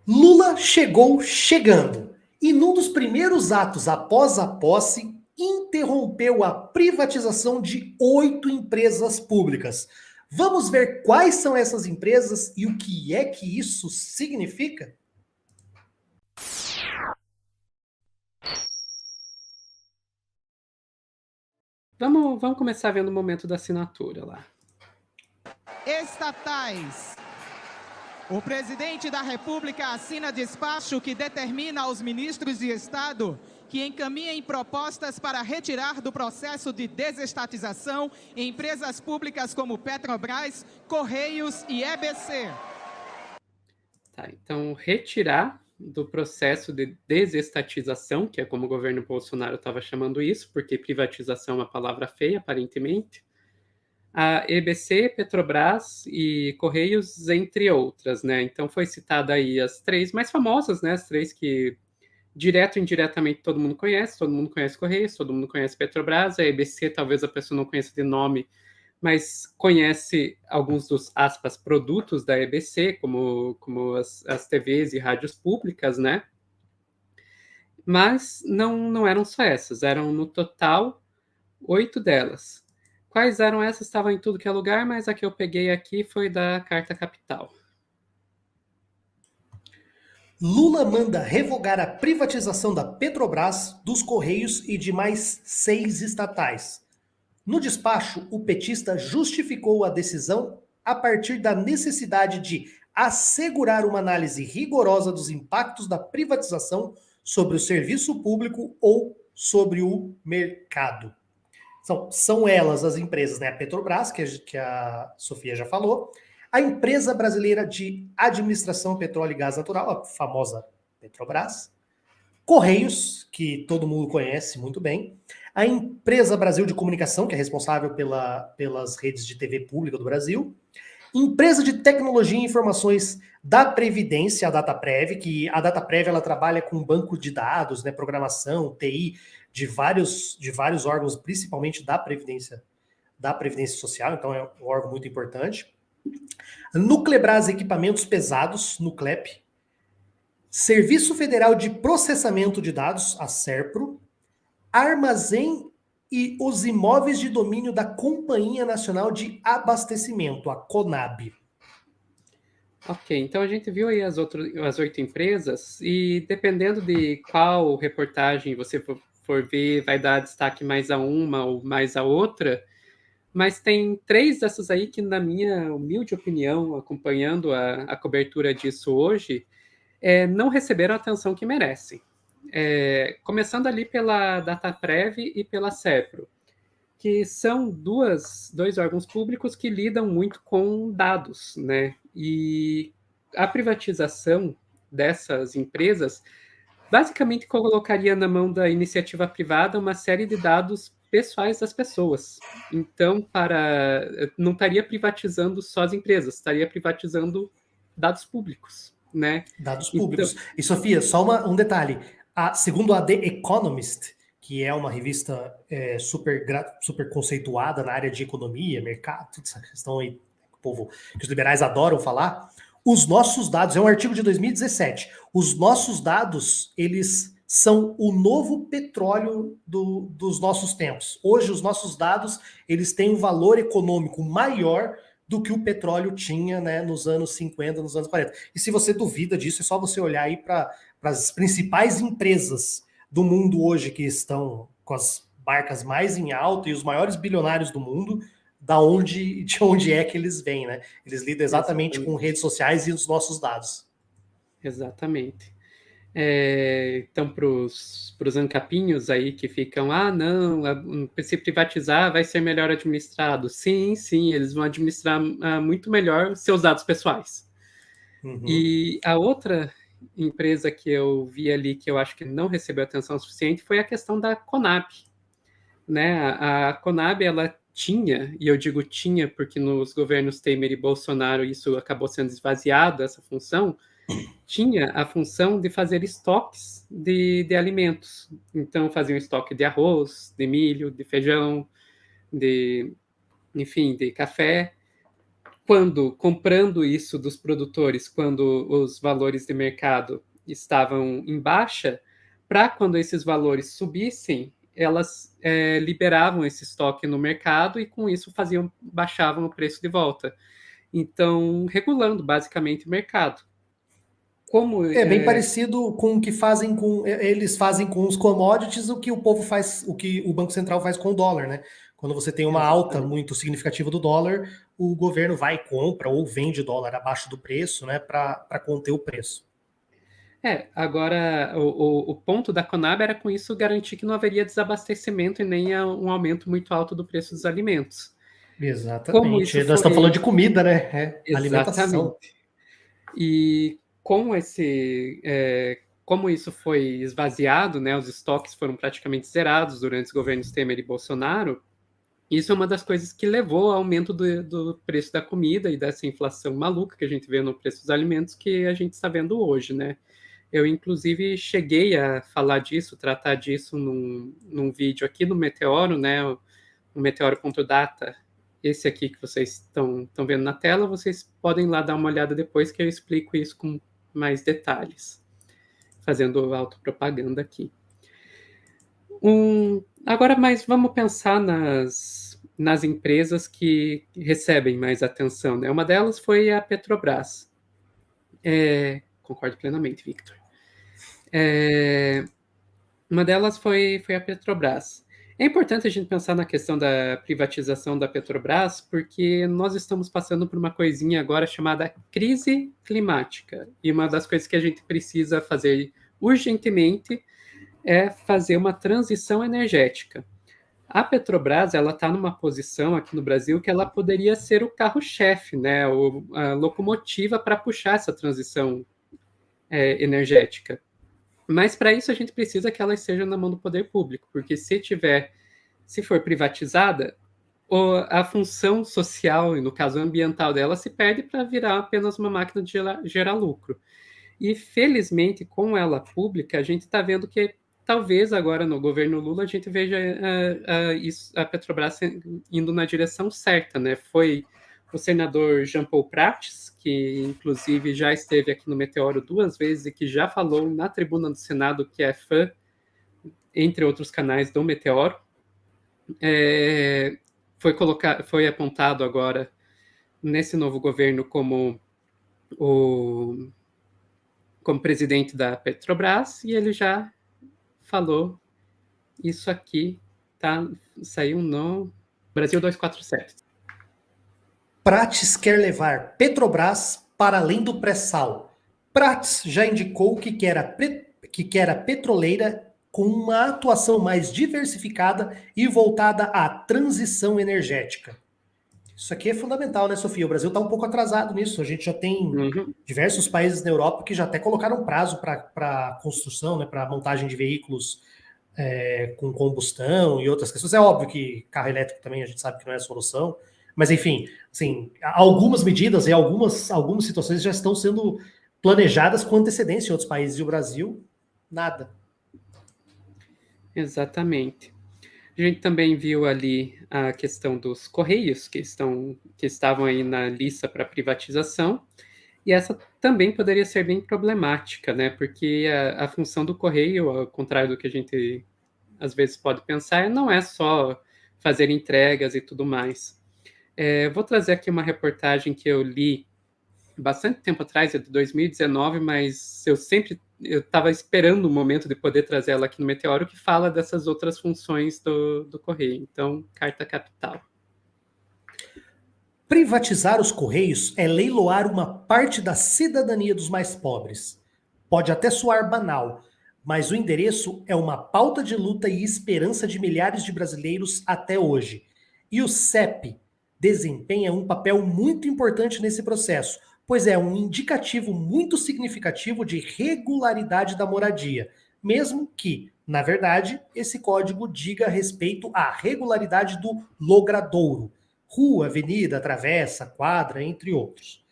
Lula chegou chegando e, num dos primeiros atos após a posse, interrompeu a privatização de 8 empresas públicas. Vamos ver quais são essas empresas e o que é que isso significa? Vamos começar vendo o momento da assinatura lá. Estatais. O presidente da República assina despacho que determina aos ministros de Estado que encaminhem propostas para retirar do processo de desestatização empresas públicas como Petrobras, Correios e EBC. Tá, então, retirar do processo de desestatização, que é como o governo Bolsonaro estava chamando isso, porque privatização é uma palavra feia, aparentemente, a EBC, Petrobras e Correios, entre outras, né? Então foi citada aí as três mais famosas, né? As três que direto e indiretamente todo mundo conhece Correios, todo mundo conhece Petrobras, a EBC talvez a pessoa não conheça de nome, mas conhece alguns dos, aspas, produtos da EBC, como as TVs e rádios públicas, né? Mas não eram só essas, eram no total 8 delas. Quais eram essas? Estavam em tudo que é lugar, mas a que eu peguei aqui foi da Carta Capital. Lula manda revogar a privatização da Petrobras, dos Correios e de mais 6 estatais. No despacho, o petista justificou a decisão a partir da necessidade de assegurar uma análise rigorosa dos impactos da privatização sobre o serviço público ou sobre o mercado. São elas as empresas, né? A Petrobras, que a Sofia já falou, a Empresa Brasileira de Administração Petróleo e Gás Natural, a famosa Petrobras, Correios, que todo mundo conhece muito bem, a Empresa Brasil de Comunicação, que é responsável pelas redes de TV pública do Brasil, Empresa de Tecnologia e Informações da Previdência, a Dataprev, que a Dataprev ela trabalha com banco de dados, né, programação, TI, de vários órgãos, principalmente da Previdência Social, então é um órgão muito importante. Nuclebras Equipamentos Pesados, Nuclep, Serviço Federal de Processamento de Dados, a SERPRO, Armazém e os imóveis de domínio da Companhia Nacional de Abastecimento, a CONAB. Ok, então a gente viu aí as 8 empresas e dependendo de qual reportagem você for ver, vai dar destaque mais a uma ou mais a outra, mas tem 3 dessas aí que, na minha humilde opinião, acompanhando a cobertura disso hoje, não receberam a atenção que merecem. Começando ali pela Dataprev e pela SEPRO, que são dois órgãos públicos que lidam muito com dados, né? E a privatização dessas empresas basicamente colocaria na mão da iniciativa privada uma série de dados pessoais das pessoas. Então, não estaria privatizando só as empresas, estaria privatizando dados públicos, né? Dados públicos. Então, e Sofia, só um detalhe. Segundo a The Economist, que é uma revista super conceituada na área de economia, mercado, toda essa questão aí que os liberais adoram falar, os nossos dados, é um artigo de 2017, os nossos dados, eles são o novo petróleo dos nossos tempos. Hoje, os nossos dados, eles têm um valor econômico maior do que o petróleo tinha, né, nos anos 50, nos anos 40. E se você duvida disso, é só você olhar aí para as principais empresas do mundo hoje que estão com as marcas mais em alta e os maiores bilionários do mundo, de onde é que eles vêm, né? Eles lidam exatamente com redes sociais e os nossos dados. Exatamente. Então, para os ancapinhos aí que ficam, não, se privatizar vai ser melhor administrado. Sim, eles vão administrar muito melhor seus dados pessoais. Uhum. E a outra empresa que eu vi ali que eu acho que não recebeu atenção suficiente foi a questão da CONAB. Né? A CONAB, ela tinha, e eu digo tinha porque nos governos Temer e Bolsonaro isso acabou sendo esvaziado, essa função, tinha a função de fazer estoques de alimentos. Então, fazia um estoque de arroz, de milho, de feijão, enfim, de café. comprando isso dos produtores, quando os valores de mercado estavam em baixa, para quando esses valores subissem, elas liberavam esse estoque no mercado e com isso baixavam o preço de volta. Então, regulando basicamente o mercado. É bem parecido com o que eles fazem com os commodities, o que o povo faz, o que o Banco Central faz com o dólar, né? Quando você tem uma alta muito significativa do dólar, o governo vai e compra ou vende dólar abaixo do preço, né, para conter o preço. Agora o ponto da Conab era com isso garantir que não haveria desabastecimento e nem um aumento muito alto do preço dos alimentos. Exatamente. Nós estamos falando de comida, né? Alimentação. E com como isso foi esvaziado, né, os estoques foram praticamente zerados durante os governos Temer e Bolsonaro, isso é uma das coisas que levou ao aumento do preço da comida e dessa inflação maluca que a gente vê no preço dos alimentos que a gente está vendo hoje, né? Eu, inclusive, cheguei a falar disso, tratar disso num vídeo aqui no Meteoro, né? O Meteoro.data. Esse aqui que vocês estão vendo na tela, vocês podem ir lá dar uma olhada depois que eu explico isso com mais detalhes, fazendo autopropaganda aqui. Agora, mas vamos pensar nas empresas que recebem mais atenção, né? Uma delas foi a Petrobras. Concordo plenamente, Victor. Uma delas foi a Petrobras. É importante a gente pensar na questão da privatização da Petrobras, porque nós estamos passando por uma coisinha agora chamada crise climática. E uma das coisas que a gente precisa fazer urgentemente é fazer uma transição energética. A Petrobras, ela está numa posição aqui no Brasil que ela poderia ser o carro-chefe, né, a locomotiva para puxar essa transição energética. Mas para isso a gente precisa que ela esteja na mão do poder público, porque se for privatizada, a função social, e no caso ambiental dela, se perde para virar apenas uma máquina de gerar lucro. E felizmente, com ela pública, a gente está vendo que talvez agora no governo Lula a gente veja a Petrobras indo na direção certa, né? Foi o senador Jean Paul Prats, que inclusive já esteve aqui no Meteoro 2 vezes e que já falou na tribuna do Senado que é fã, entre outros canais, do Meteoro. Foi apontado agora nesse novo governo como presidente da Petrobras, e ele já falou isso aqui, saiu no Brasil 247. Prats quer levar Petrobras para além do pré-sal. Prats já indicou que quer a petroleira com uma atuação mais diversificada e voltada à transição energética. Isso aqui é fundamental, né, Sofia? O Brasil está um pouco atrasado nisso. A gente já tem diversos países na Europa que já até colocaram prazo para construção, né, para montagem de veículos com combustão e outras questões. É óbvio que carro elétrico também a gente sabe que não é a solução. Mas, enfim, assim, algumas medidas e algumas situações já estão sendo planejadas com antecedência em outros países. E o Brasil, nada. Exatamente. A gente também viu ali a questão dos Correios, que estavam aí na lista para privatização, e essa também poderia ser bem problemática, né? Porque a função do Correio, ao contrário do que a gente às vezes pode pensar, não é só fazer entregas e tudo mais. Vou trazer aqui uma reportagem que eu li bastante tempo atrás, é de 2019, mas eu estava esperando o momento de poder trazer ela aqui no Meteoro, que fala dessas outras funções do Correio. Então, carta capital. Privatizar os Correios é leiloar uma parte da cidadania dos mais pobres. Pode até soar banal, mas o endereço é uma pauta de luta e esperança de milhares de brasileiros até hoje. E o CEP desempenha um papel muito importante nesse processo, pois é um indicativo muito significativo de regularidade da moradia, mesmo que, na verdade, esse código diga respeito à regularidade do logradouro, rua, avenida, travessa, quadra, entre outros.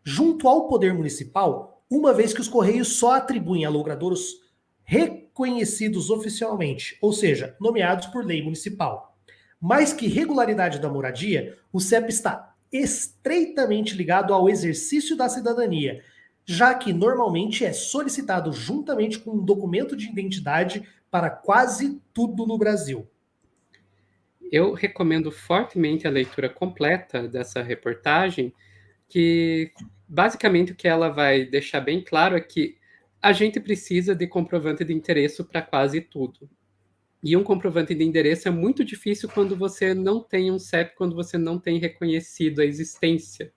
Junto ao poder municipal, uma vez que os Correios só atribuem a logradouros reconhecidos oficialmente, ou seja, nomeados por lei municipal. Mais que regularidade da moradia, o CEP está estreitamente ligado ao exercício da cidadania, já que normalmente é solicitado juntamente com um documento de identidade para quase tudo no Brasil. Eu recomendo fortemente a leitura completa dessa reportagem, que basicamente o que ela vai deixar bem claro é que a gente precisa de comprovante de endereço para quase tudo. E um comprovante de endereço é muito difícil quando você não tem um CEP, quando você não tem reconhecido a existência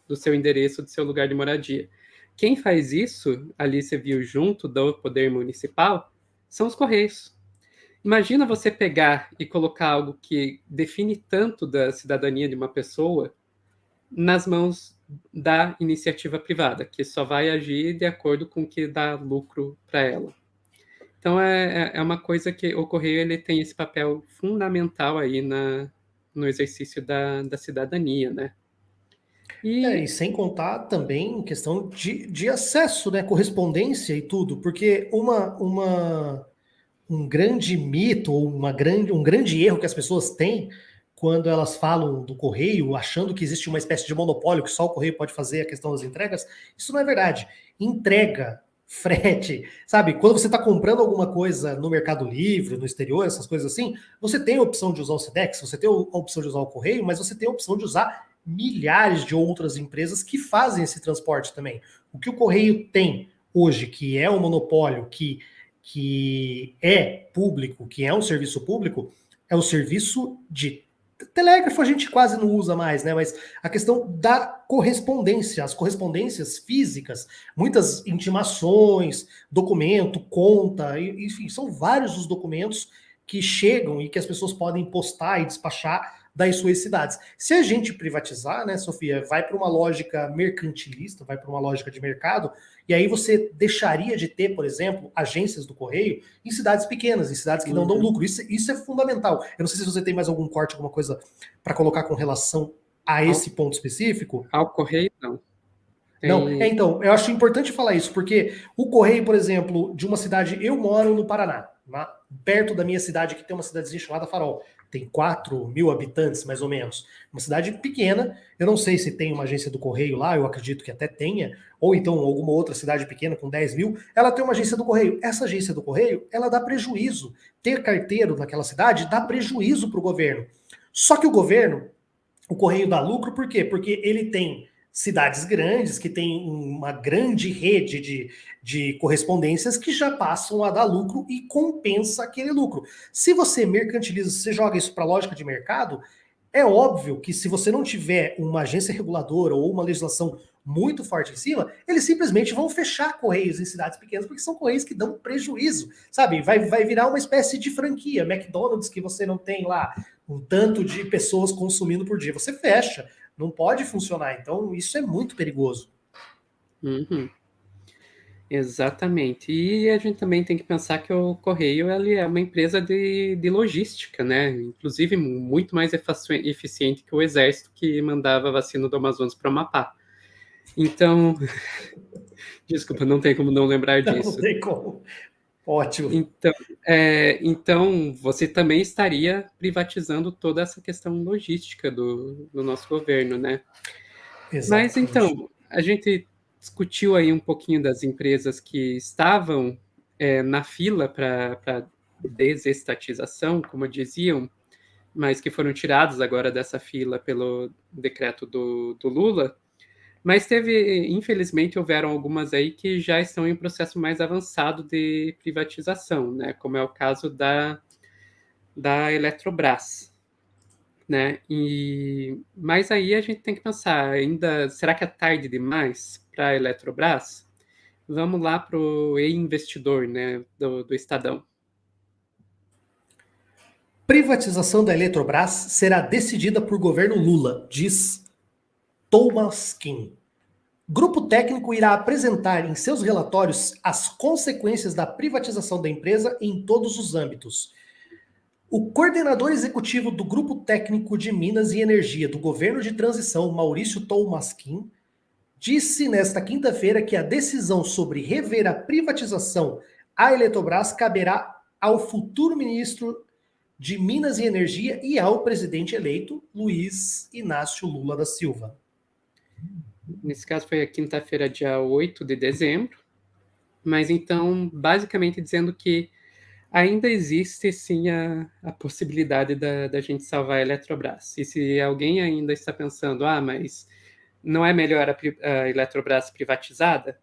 do seu endereço, do seu lugar de moradia. Quem faz isso, ali você viu junto do Poder Municipal, são os Correios. Imagina você pegar e colocar algo que define tanto da cidadania de uma pessoa nas mãos da iniciativa privada, que só vai agir de acordo com o que dá lucro para ela. Então é uma coisa que o Correio ele tem esse papel fundamental aí no exercício da cidadania, né? E sem contar também questão de acesso, né? Correspondência e tudo, porque um grande mito ou um grande erro que as pessoas têm quando elas falam do correio, achando que existe uma espécie de monopólio, que só o correio pode fazer a questão das entregas, isso não é verdade. Entrega, frete, sabe? Quando você está comprando alguma coisa no Mercado Livre, no exterior, essas coisas assim, você tem a opção de usar o Sedex, você tem a opção de usar o correio, mas você tem a opção de usar milhares de outras empresas que fazem esse transporte também. O que o correio tem hoje, que é um monopólio, que é público, que é um serviço público, é o serviço de telégrafo a gente quase não usa mais, né? Mas a questão da correspondência, as correspondências físicas, muitas intimações, documento, conta, enfim, são vários os documentos que chegam e que as pessoas podem postar e despachar das suas cidades. Se a gente privatizar, né, Sofia, vai para uma lógica mercantilista, vai para uma lógica de mercado, e aí você deixaria de ter, por exemplo, agências do correio em cidades pequenas, em cidades que não dão lucro. Isso é fundamental. Eu não sei se você tem mais algum corte, alguma coisa para colocar com relação a esse ponto específico. Ao Correio, não. Não, então, eu acho importante falar isso, porque o correio, por exemplo, de uma cidade, eu moro no Paraná, perto da minha cidade, que tem uma cidadezinha chamada Farol, tem 4.000 habitantes, mais ou menos, uma cidade pequena, eu não sei se tem uma agência do correio lá, eu acredito que até tenha, ou então alguma outra cidade pequena com 10.000, ela tem uma agência do correio. Essa agência do correio, ela dá prejuízo. Ter carteiro naquela cidade dá prejuízo para o governo. Só que o correio dá lucro, por quê? Porque ele tem cidades grandes, que tem uma grande rede de correspondências que já passam a dar lucro e compensa aquele lucro. Se você mercantiliza, se você joga isso para a lógica de mercado, é óbvio que se você não tiver uma agência reguladora ou uma legislação muito forte em cima, eles simplesmente vão fechar correios em cidades pequenas, porque são correios que dão prejuízo, sabe? Vai virar uma espécie de franquia, McDonald's, que você não tem lá um tanto de pessoas consumindo por dia, você fecha. Não pode funcionar. Então, isso é muito perigoso. Uhum. Exatamente. E a gente também tem que pensar que o Correio ele é uma empresa de logística, né? Inclusive, muito mais eficiente que o Exército, que mandava a vacina do Amazonas para o Amapá. Então, desculpa, não tem como não lembrar disso. Não tem como. Ótimo. Então, você também estaria privatizando toda essa questão logística do nosso governo, né? Exatamente. Mas então, a gente discutiu aí um pouquinho das empresas que estavam na fila para desestatização, como diziam, mas que foram tiradas agora dessa fila pelo decreto do Lula. Mas infelizmente, houveram algumas aí que já estão em processo mais avançado de privatização, né? Como é o caso da Eletrobras, né? Mas aí a gente tem que pensar, ainda, será que é tarde demais para a Eletrobras? Vamos lá para o e-investidor, né, do Estadão. Privatização da Eletrobras será decidida por governo Lula, diz Thomas Kim. Grupo técnico irá apresentar em seus relatórios as consequências da privatização da empresa em todos os âmbitos. O coordenador executivo do Grupo Técnico de Minas e Energia do Governo de Transição, Maurício Tolmasquim, disse nesta quinta-feira que a decisão sobre rever a privatização à Eletrobras caberá ao futuro ministro de Minas e Energia e ao presidente eleito Luiz Inácio Lula da Silva. Nesse caso foi a quinta-feira, dia 8 de dezembro, mas então, basicamente dizendo que ainda existe sim a possibilidade da gente salvar a Eletrobras. E se alguém ainda está pensando, mas não é melhor a Eletrobras privatizada?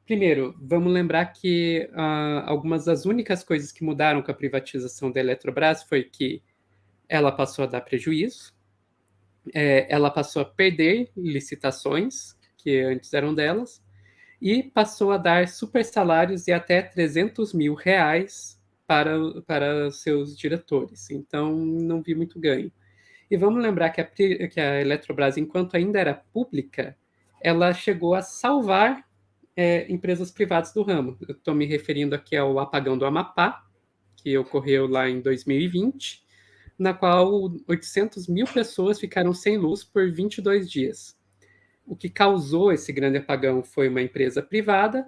Primeiro, vamos lembrar que algumas das únicas coisas que mudaram com a privatização da Eletrobras foi que ela passou a dar prejuízo, ela passou a perder licitações, que antes eram delas, e passou a dar super salários de até 300 mil reais para seus diretores. Então, não vi muito ganho. E vamos lembrar que a Eletrobras, enquanto ainda era pública, ela chegou a salvar empresas privadas do ramo. Eu estou me referindo aqui ao apagão do Amapá, que ocorreu lá em 2020, na qual 800 mil pessoas ficaram sem luz por 22 dias. O que causou esse grande apagão foi uma empresa privada,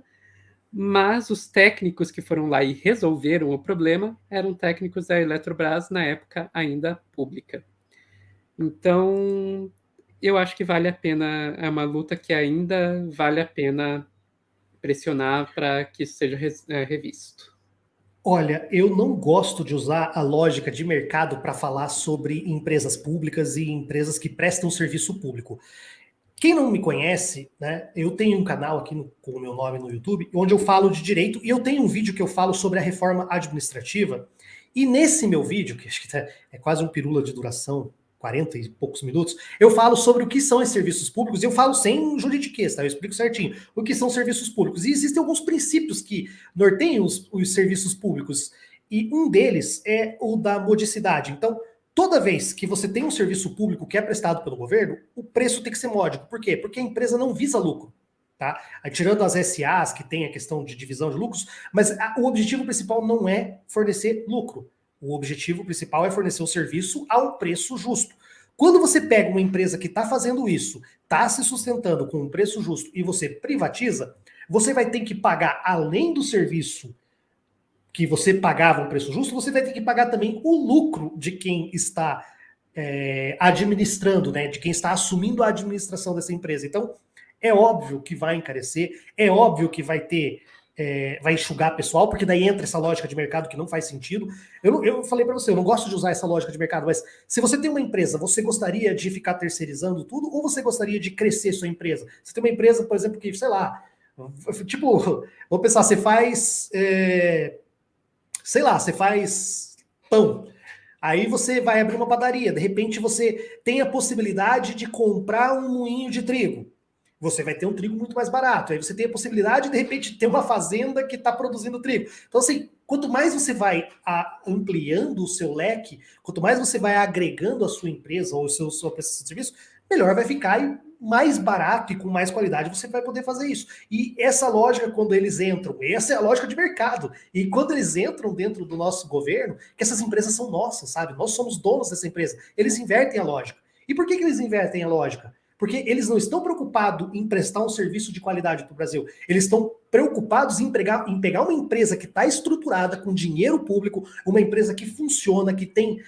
mas os técnicos que foram lá e resolveram o problema eram técnicos da Eletrobras, na época ainda pública. Então, eu acho que vale a pena, é uma luta que ainda vale a pena pressionar para que isso seja revisto. Olha, eu não gosto de usar a lógica de mercado para falar sobre empresas públicas e empresas que prestam serviço público. Quem não me conhece, né, eu tenho um canal aqui com o meu nome no YouTube, onde eu falo de direito, e eu tenho um vídeo que eu falo sobre a reforma administrativa, e nesse meu vídeo, que acho que é quase um pirula de duração, 40 e poucos minutos, eu falo sobre o que são esses serviços públicos, e eu falo sem juridiquês, tá? Eu explico certinho o que são serviços públicos. E existem alguns princípios que norteiam os serviços públicos, e um deles é o da modicidade. Então, toda vez que você tem um serviço público que é prestado pelo governo, o preço tem que ser módico. Por quê? Porque a empresa não visa lucro. Tá? Tirando as SAs, que tem a questão de divisão de lucros, mas o objetivo principal não é fornecer lucro. O objetivo principal é fornecer o serviço a um preço justo. Quando você pega uma empresa que está fazendo isso, está se sustentando com um preço justo e você privatiza, você vai ter que pagar, além do serviço que você pagava um preço justo, você vai ter que pagar também o lucro de quem está administrando, né, de quem está assumindo a administração dessa empresa. Então, é óbvio que vai encarecer, é óbvio que vai ter, vai enxugar pessoal, porque daí entra essa lógica de mercado que não faz sentido. Eu falei para você, eu não gosto de usar essa lógica de mercado, mas se você tem uma empresa, você gostaria de ficar terceirizando tudo ou você gostaria de crescer sua empresa? Você tem uma empresa, por exemplo, que, sei lá, tipo, vou pensar, você faz... sei lá, você faz pão, aí você vai abrir uma padaria, de repente você tem a possibilidade de comprar um moinho de trigo, você vai ter um trigo muito mais barato, aí você tem a possibilidade de repente ter uma fazenda que está produzindo trigo. Então assim, quanto mais você vai ampliando o seu leque, quanto mais você vai agregando a sua empresa ou o seu serviço, melhor vai ficar e mais barato e com mais qualidade você vai poder fazer isso. E essa lógica, quando eles entram, essa é a lógica de mercado. E quando eles entram dentro do nosso governo, que essas empresas são nossas, sabe? Nós somos donos dessa empresa. Eles invertem a lógica. E por que eles invertem a lógica? Porque eles não estão preocupados em prestar um serviço de qualidade para o Brasil. Eles estão preocupados em pegar uma empresa que está estruturada com dinheiro público, uma empresa que funciona, que tem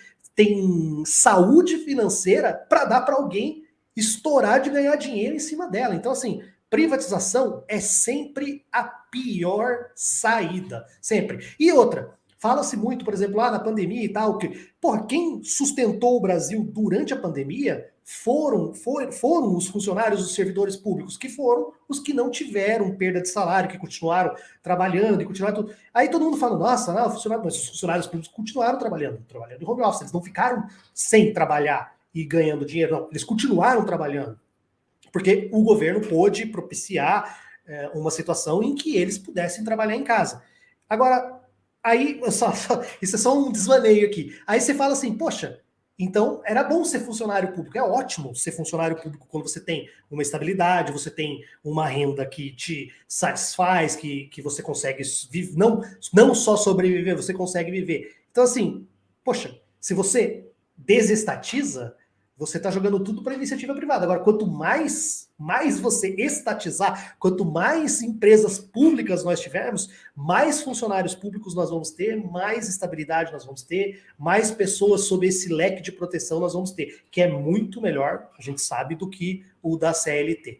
saúde financeira para dar para alguém estourar de ganhar dinheiro em cima dela. Então, assim, privatização é sempre a pior saída. Sempre. E outra, fala-se muito, por exemplo, lá na pandemia e tal, que, quem sustentou o Brasil durante a pandemia foram os funcionários, os servidores públicos, que foram os que não tiveram perda de salário, que continuaram trabalhando e continuaram tudo. Aí todo mundo fala, nossa, não, os funcionários públicos continuaram trabalhando em home office, eles não ficaram sem trabalhar e ganhando dinheiro, não, eles continuaram trabalhando, porque o governo pôde propiciar uma situação em que eles pudessem trabalhar em casa. Agora, aí, isso é só um desvaneio aqui, aí você fala assim, poxa, então era bom ser funcionário público, é ótimo ser funcionário público quando você tem uma estabilidade, você tem uma renda que te satisfaz, que você consegue viver, não só sobreviver, você consegue viver. Então assim, poxa, se você desestatiza, você está jogando tudo para iniciativa privada. Agora, quanto mais você estatizar, quanto mais empresas públicas nós tivermos, mais funcionários públicos nós vamos ter, mais estabilidade nós vamos ter, mais pessoas sob esse leque de proteção nós vamos ter, que é muito melhor, a gente sabe, do que o da CLT.